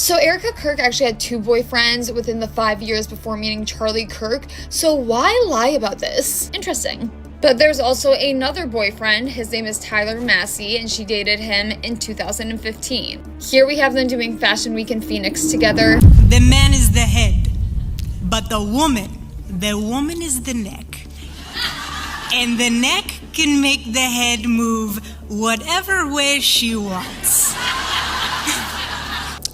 So Erika Kirk actually had 2 boyfriends within the 5 years before meeting Charlie Kirk, so why lie about this? Interesting. But there's also another boyfriend, his name is Tyler Massey, and she dated him in 2015. Here we have them doing Fashion Week in Phoenix together. The man is the head, but the woman is the neck. And the neck can make the head move whatever way she wants.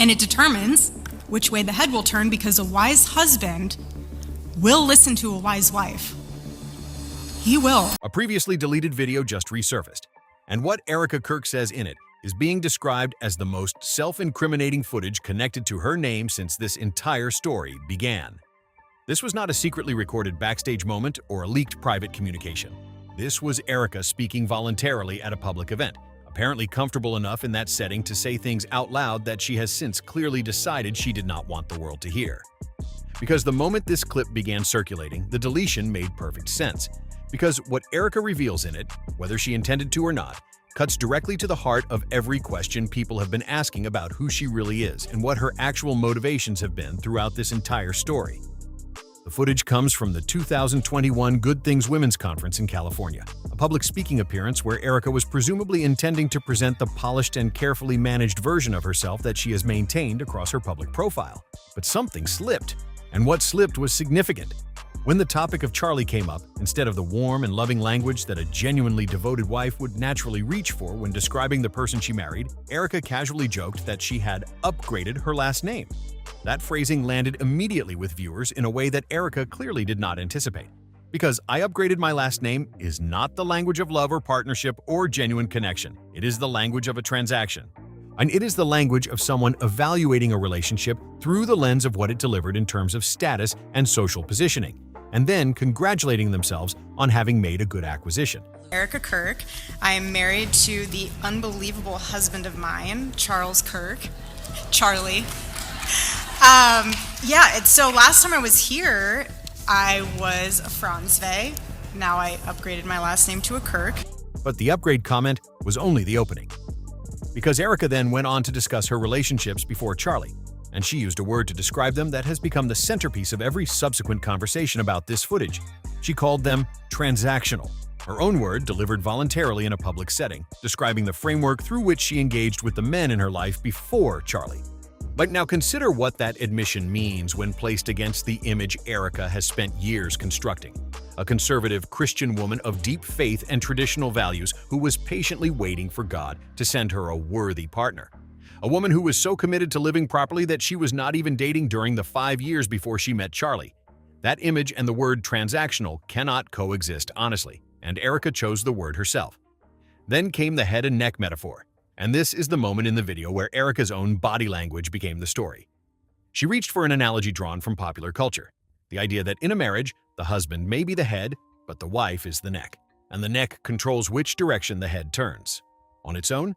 And it determines which way the head will turn, because a wise husband will listen to a wise wife. He will. A previously deleted video just resurfaced, and what Erika Kirk says in it is being described as the most self-incriminating footage connected to her name since this entire story began. This was not a secretly recorded backstage moment or a leaked private communication. This was Erika speaking voluntarily at a public event, apparently comfortable enough in that setting to say things out loud that she has since clearly decided she did not want the world to hear. Because the moment this clip began circulating, the deletion made perfect sense. Because what Erika reveals in it, whether she intended to or not, cuts directly to the heart of every question people have been asking about who she really is and what her actual motivations have been throughout this entire story. The footage comes from the 2021 Good Things Women's Conference in California, a public speaking appearance where Erika was presumably intending to present the polished and carefully managed version of herself that she has maintained across her public profile. But something slipped, and what slipped was significant. When the topic of Charlie came up, instead of the warm and loving language that a genuinely devoted wife would naturally reach for when describing the person she married, Erika casually joked that she had upgraded her last name. That phrasing landed immediately with viewers in a way that Erika clearly did not anticipate. Because I upgraded my last name is not the language of love or partnership or genuine connection. It is the language of a transaction. And it is the language of someone evaluating a relationship through the lens of what it delivered in terms of status and social positioning, and then congratulating themselves on having made a good acquisition. Erika Kirk. I am married to the unbelievable husband of mine, Charles Kirk. Charlie. So last time I was here, I was a Franzwe. Now I upgraded my last name to a Kirk. But the upgrade comment was only the opening. Because Erika then went on to discuss her relationships before Charlie, and she used a word to describe them that has become the centerpiece of every subsequent conversation about this footage. She called them transactional, her own word delivered voluntarily in a public setting, describing the framework through which she engaged with the men in her life before Charlie. But now consider what that admission means when placed against the image Erika has spent years constructing. A conservative Christian woman of deep faith and traditional values who was patiently waiting for God to send her a worthy partner. A woman who was so committed to living properly that she was not even dating during the 5 years before she met Charlie. That image and the word transactional cannot coexist honestly, and Erika chose the word herself. Then came the head and neck metaphor, and this is the moment in the video where Erika's own body language became the story. She reached for an analogy drawn from popular culture, the idea that in a marriage, the husband may be the head, but the wife is the neck, and the neck controls which direction the head turns. On its own,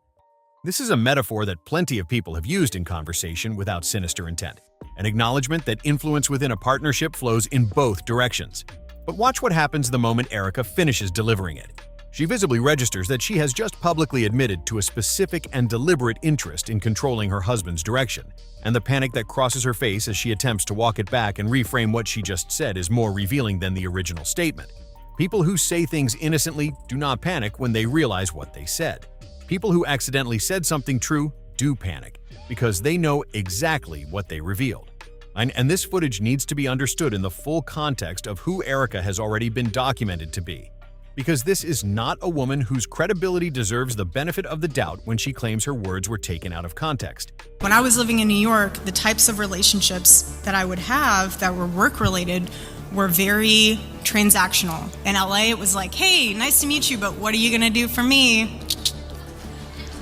this is a metaphor that plenty of people have used in conversation without sinister intent, an acknowledgement that influence within a partnership flows in both directions. But watch what happens the moment Erika finishes delivering it. She visibly registers that she has just publicly admitted to a specific and deliberate interest in controlling her husband's direction, and the panic that crosses her face as she attempts to walk it back and reframe what she just said is more revealing than the original statement. People who say things innocently do not panic when they realize what they said. People who accidentally said something true do panic, because they know exactly what they revealed. And this footage needs to be understood in the full context of who Erika has already been documented to be. Because this is not a woman whose credibility deserves the benefit of the doubt when she claims her words were taken out of context. When I was living in New York, the types of relationships that I would have that were work-related were very transactional. In LA, it was like, hey, nice to meet you, but what are you going to do for me?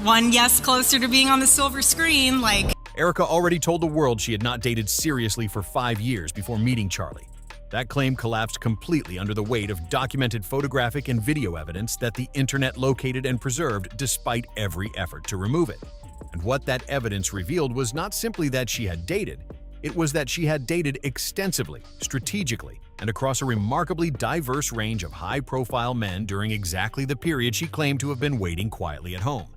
One yes closer to being on the silver screen, like... Erika already told the world she had not dated seriously for 5 years before meeting Charlie. That claim collapsed completely under the weight of documented photographic and video evidence that the internet located and preserved despite every effort to remove it. And what that evidence revealed was not simply that she had dated, it was that she had dated extensively, strategically, and across a remarkably diverse range of high-profile men during exactly the period she claimed to have been waiting quietly at home.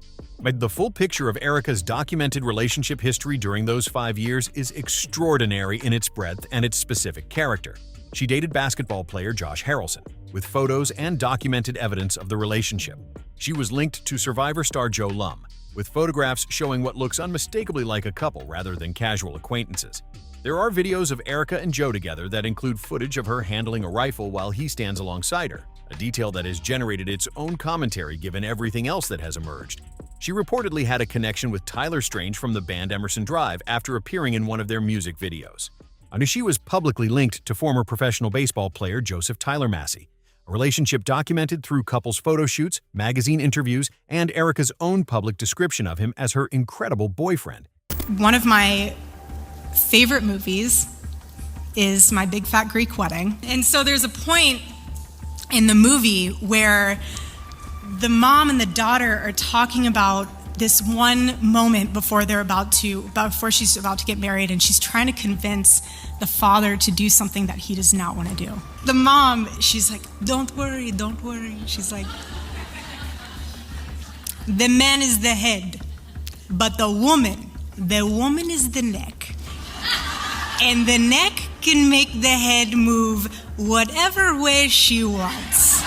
But the full picture of Erika's documented relationship history during those 5 years is extraordinary in its breadth and its specific character. She dated basketball player Josh Harrelson, with photos and documented evidence of the relationship. She was linked to Survivor star Joe Lum, with photographs showing what looks unmistakably like a couple rather than casual acquaintances. There are videos of Erika and Joe together that include footage of her handling a rifle while he stands alongside her, a detail that has generated its own commentary given everything else that has emerged. She reportedly had a connection with Tyler Strange from the band Emerson Drive after appearing in one of their music videos. And she was publicly linked to former professional baseball player Joseph Tyler Massey, a relationship documented through couples' photo shoots, magazine interviews, and Erika's own public description of him as her incredible boyfriend. One of my favorite movies is My Big Fat Greek Wedding. And so there's a point in the movie where the mom and the daughter are talking about this one moment before she's about to get married, and she's trying to convince the father to do something that he does not want to do. The mom, she's like, don't worry. She's like, the man is the head, but the woman is the neck. And the neck can make the head move whatever way she wants.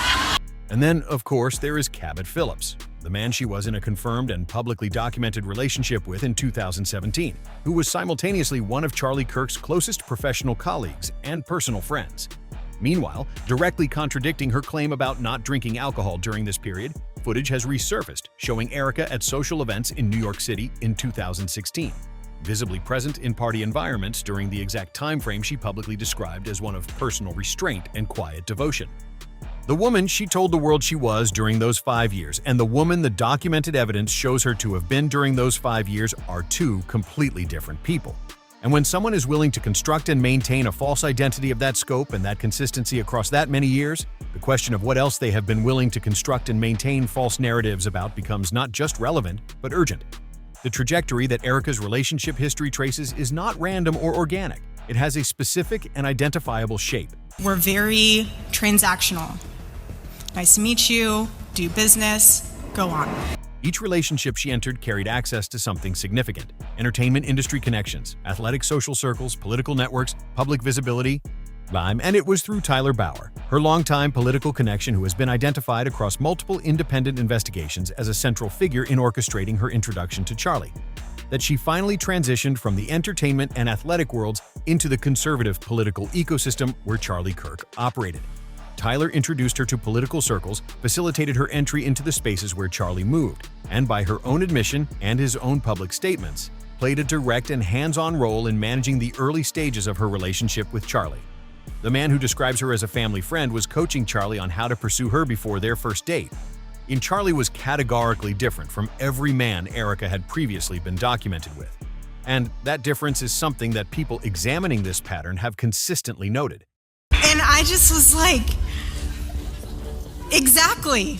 And then, of course, there is Cabot Phillips, the man she was in a confirmed and publicly documented relationship with in 2017, who was simultaneously one of Charlie Kirk's closest professional colleagues and personal friends. Meanwhile, directly contradicting her claim about not drinking alcohol during this period, footage has resurfaced showing Erika at social events in New York City in 2016, visibly present in party environments during the exact time frame she publicly described as one of personal restraint and quiet devotion. The woman she told the world she was during those 5 years and the woman the documented evidence shows her to have been during those 5 years are two completely different people. And when someone is willing to construct and maintain a false identity of that scope and that consistency across that many years, the question of what else they have been willing to construct and maintain false narratives about becomes not just relevant, but urgent. The trajectory that Erika's relationship history traces is not random or organic. It has a specific and identifiable shape. We're very transactional. Nice to meet you, do business, go on. Each relationship she entered carried access to something significant: entertainment industry connections, athletic social circles, political networks, public visibility, and it was through Tyler Bauer, her longtime political connection, who has been identified across multiple independent investigations as a central figure in orchestrating her introduction to Charlie, that she finally transitioned from the entertainment and athletic worlds into the conservative political ecosystem where Charlie Kirk operated. Tyler introduced her to political circles, facilitated her entry into the spaces where Charlie moved, and by her own admission and his own public statements, played a direct and hands-on role in managing the early stages of her relationship with Charlie. The man who describes her as a family friend was coaching Charlie on how to pursue her before their first date. And Charlie was categorically different from every man Erika had previously been documented with. And that difference is something that people examining this pattern have consistently noted. And I just was like, exactly.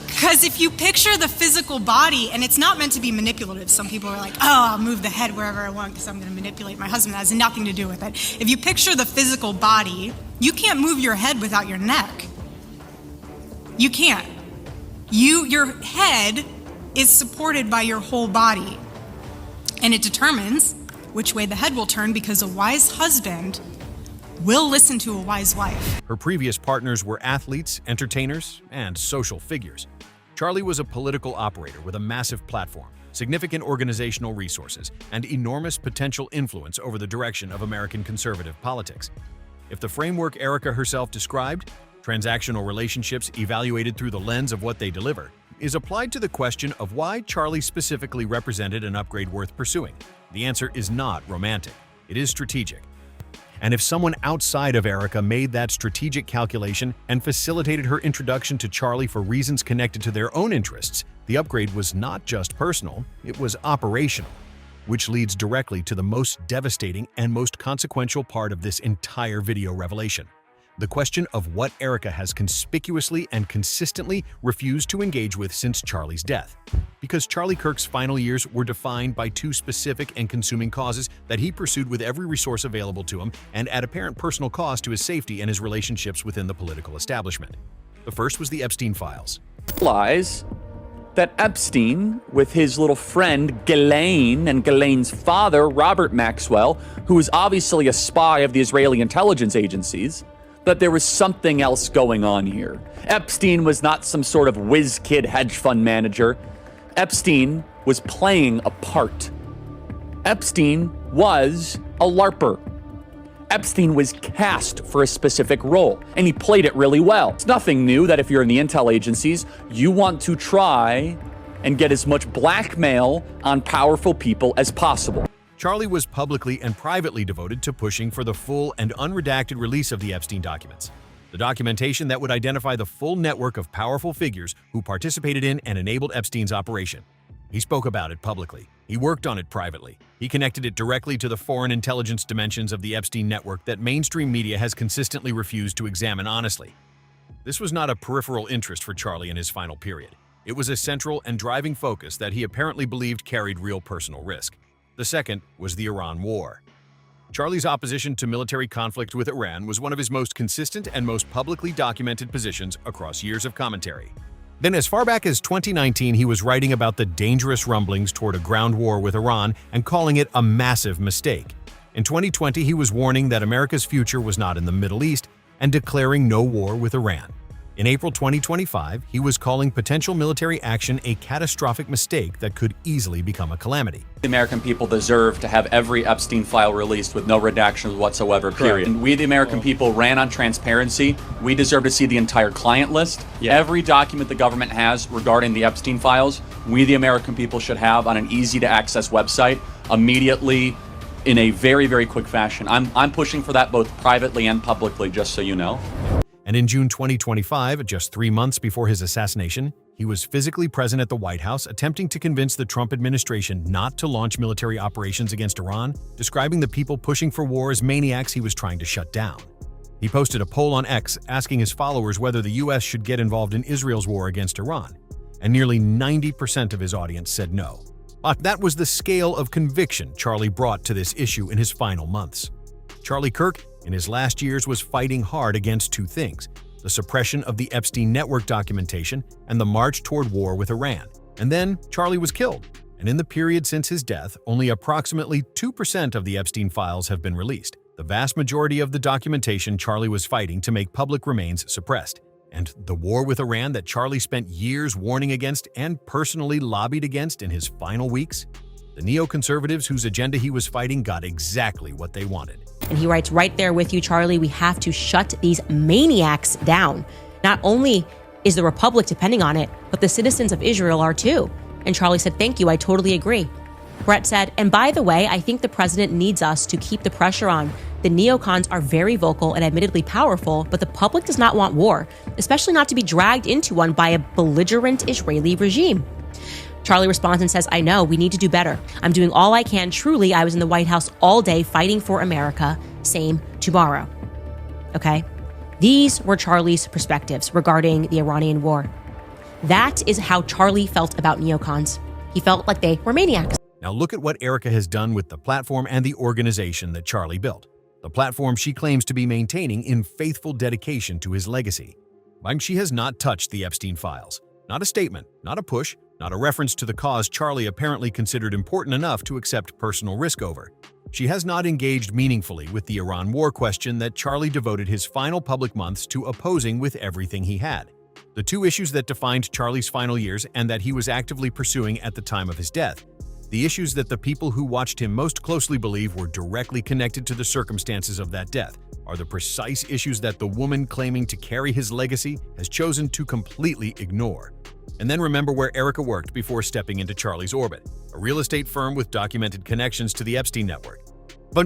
Because if you picture the physical body, and it's not meant to be manipulative. Some people are like, oh, I'll move the head wherever I want because I'm going to manipulate my husband. That has nothing to do with it. If you picture the physical body, you can't move your head without your neck. You can't. Your head is supported by your whole body. And it determines which way the head will turn, because a wise husband will listen to a wise wife. Her previous partners were athletes, entertainers, and social figures. Charlie was a political operator with a massive platform, significant organizational resources, and enormous potential influence over the direction of American conservative politics. If the framework Erika herself described, transactional relationships evaluated through the lens of what they deliver, is applied to the question of why Charlie specifically represented an upgrade worth pursuing, the answer is not romantic. It is strategic. And if someone outside of Erika made that strategic calculation and facilitated her introduction to Charlie for reasons connected to their own interests, the upgrade was not just personal, it was operational, which leads directly to the most devastating and most consequential part of this entire video revelation: the question of what Erika has conspicuously and consistently refused to engage with since Charlie's death. Because Charlie Kirk's final years were defined by two specific and consuming causes that he pursued with every resource available to him and at apparent personal cost to his safety and his relationships within the political establishment. The first was the Epstein files. Realize that Epstein, with his little friend Ghislaine and Ghislaine's father, Robert Maxwell, who was obviously a spy of the Israeli intelligence agencies, that there was something else going on here. Epstein was not some sort of whiz kid hedge fund manager. Epstein was playing a part. Epstein was a LARPer. Epstein was cast for a specific role, and he played it really well. It's nothing new that if you're in the intel agencies, you want to try and get as much blackmail on powerful people as possible. Charlie was publicly and privately devoted to pushing for the full and unredacted release of the Epstein documents, the documentation that would identify the full network of powerful figures who participated in and enabled Epstein's operation. He spoke about it publicly. He worked on it privately. He connected it directly to the foreign intelligence dimensions of the Epstein network that mainstream media has consistently refused to examine honestly. This was not a peripheral interest for Charlie in his final period. It was a central and driving focus that he apparently believed carried real personal risk. The second was the Iran War. Charlie's opposition to military conflict with Iran was one of his most consistent and most publicly documented positions across years of commentary. Then, as far back as 2019, he was writing about the dangerous rumblings toward a ground war with Iran and calling it a massive mistake. In 2020, he was warning that America's future was not in the Middle East and declaring no war with Iran. In April 2025, he was calling potential military action a catastrophic mistake that could easily become a calamity. The American people deserve to have every Epstein file released with no redactions whatsoever, period. And we, the American people, ran on transparency. We deserve to see the entire client list. Every document the government has regarding the Epstein files, we, the American people, should have on an easy-to-access website immediately in a very, very quick fashion. I'm pushing for that both privately and publicly, just so you know. And in June 2025, just 3 months before his assassination, he was physically present at the White House attempting to convince the Trump administration not to launch military operations against Iran, describing the people pushing for war as maniacs he was trying to shut down. He posted a poll on X asking his followers whether the U.S. should get involved in Israel's war against Iran, and nearly 90% of his audience said no. But that was the scale of conviction Charlie brought to this issue in his final months. Charlie Kirk, in his last years, was fighting hard against two things: the suppression of the Epstein network documentation and the march toward war with Iran. And then Charlie was killed. And in the period since his death, only approximately 2% of the Epstein files have been released. The vast majority of the documentation Charlie was fighting to make public remains suppressed. And the war with Iran that Charlie spent years warning against and personally lobbied against in his final weeks? The neoconservatives whose agenda he was fighting got exactly what they wanted. And he writes, right there with you, Charlie, we have to shut these maniacs down. Not only is the Republic depending on it, but the citizens of Israel are too. And Charlie said, thank you, I totally agree. Brett said, and by the way, I think the president needs us to keep the pressure on. The neocons are very vocal and admittedly powerful, but the public does not want war, especially not to be dragged into one by a belligerent Israeli regime. Charlie responds and says, I know, we need to do better. I'm doing all I can. Truly, I was in the White House all day fighting for America. Same tomorrow. Okay? These were Charlie's perspectives regarding the Iranian war. That is how Charlie felt about neocons. He felt like they were maniacs. Now look at what Erika has done with the platform and the organization that Charlie built. The platform she claims to be maintaining in faithful dedication to his legacy. But she has not touched the Epstein files. Not a statement, not a push, not a reference to the cause Charlie apparently considered important enough to accept personal risk over. She has not engaged meaningfully with the Iran war question that Charlie devoted his final public months to opposing with everything he had. The two issues that defined Charlie's final years and that he was actively pursuing at the time of his death. The issues that the people who watched him most closely believe were directly connected to the circumstances of that death are the precise issues that the woman claiming to carry his legacy has chosen to completely ignore. And then remember where Erika worked before stepping into Charlie's orbit, a real estate firm with documented connections to the Epstein network.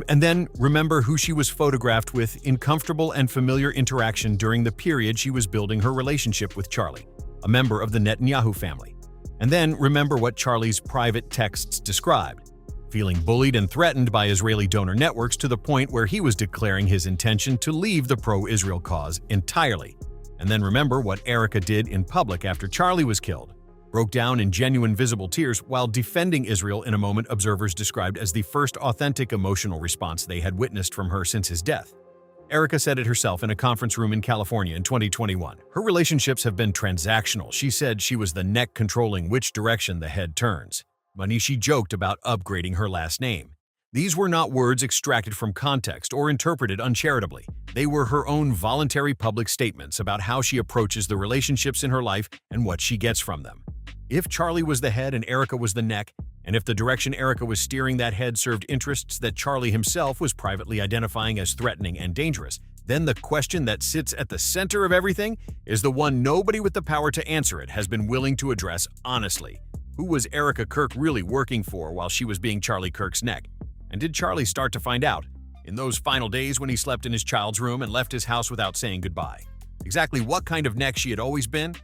And then remember who she was photographed with in comfortable and familiar interaction during the period she was building her relationship with Charlie, a member of the Netanyahu family. And then remember what Charlie's private texts described, feeling bullied and threatened by Israeli donor networks to the point where he was declaring his intention to leave the pro-Israel cause entirely. And then remember what Erika did in public after Charlie was killed, broke down in genuine visible tears while defending Israel in a moment observers described as the first authentic emotional response they had witnessed from her since his death. Erika said it herself in a conference room in California in 2021. Her relationships have been transactional. She said she was the neck controlling which direction the head turns. Manishi joked about upgrading her last name. These were not words extracted from context or interpreted uncharitably. They were her own voluntary public statements about how she approaches the relationships in her life and what she gets from them. If Charlie was the head and Erika was the neck, and if the direction Erika was steering that head served interests that Charlie himself was privately identifying as threatening and dangerous, then the question that sits at the center of everything is the one nobody with the power to answer it has been willing to address honestly. Who was Erika Kirk really working for while she was being Charlie Kirk's neck? And did Charlie start to find out, in those final days when he slept in his child's room and left his house without saying goodbye, exactly what kind of neck she had always been